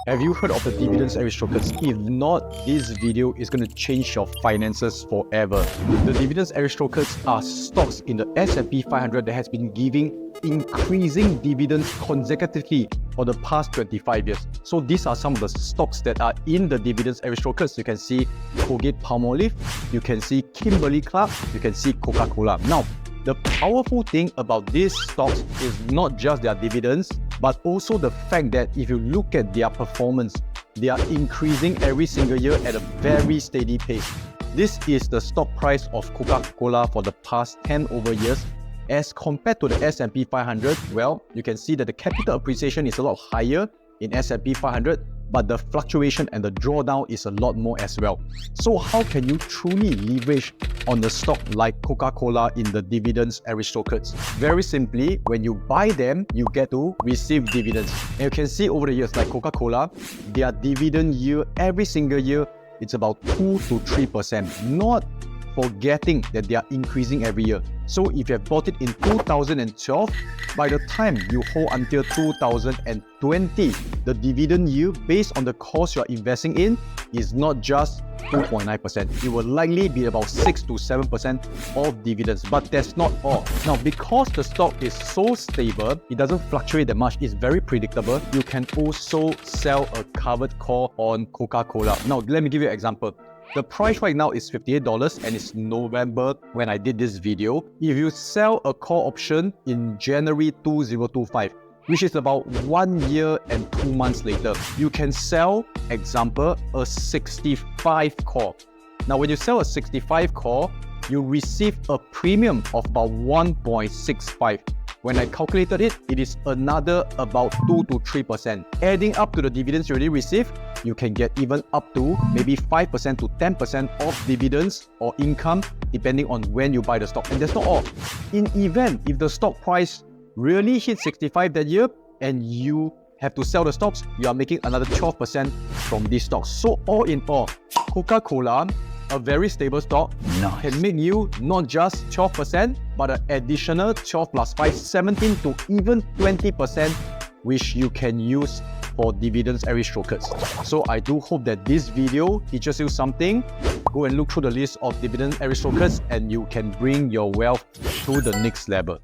Have you heard of the Dividends Aristocrats? If not, this video is going to change your finances forever. The Dividends Aristocrats are stocks in the S&P 500 that has been giving increasing dividends consecutively for the past 25 years. So these are some of the stocks that are in the Dividends Aristocrats. You can see Colgate-Palmolive, you can see Kimberly-Clark, you can see Coca-Cola. Now, the powerful thing about these stocks is not just their dividends, but also the fact that if you look at their performance, they are increasing every single year at a very steady pace. This is the stock price of Coca-Cola for the past 10 over years. As compared to the S&P 500, well, you can see that the capital appreciation is a lot higher in S&P 500, but the fluctuation and the drawdown is a lot more as well. So how can you truly leverage on the stock like Coca-Cola in the Dividends Aristocrats? Very simply, when you buy them, you get to receive dividends. And you can see over the years, like Coca-Cola, their dividend yield every single year, it's about 2 to 3%. Not forgetting that they are increasing every year. So if you have bought it in 2012, by the time you hold until 2020, the dividend yield based on the cost you are investing in is not just 2.9%. It will likely be about 6 to 7% of dividends. But that's not all. Now, because the stock is so stable, it doesn't fluctuate that much, it's very predictable, you can also sell a covered call on Coca-Cola. Now, let me give you an example. The price right now is $58 and it's November when I did this video. If you sell a call option in January 2025, which is about 1 year and 2 months later, you can sell, example, a 65 call. Now, when you sell a 65 call, you receive a premium of about 1.65. When I calculated it, it is another about 2 to 3%. Adding up to the dividends you already received, you can get even up to maybe 5% to 10% of dividends or income depending on when you buy the stock. And that's not all. In event, if the stock price really hit 65 that year and you have to sell the stocks, you are making another 12% from these stocks. So all in all, Coca-Cola, a very stable stock, can make you not just 12%, but an additional 12 plus 5, 17 to even 20%, which you can use for Dividends Aristocrats. So I do hope that this video teaches you something. Go and look through the list of Dividends Aristocrats and you can bring your wealth to the next level.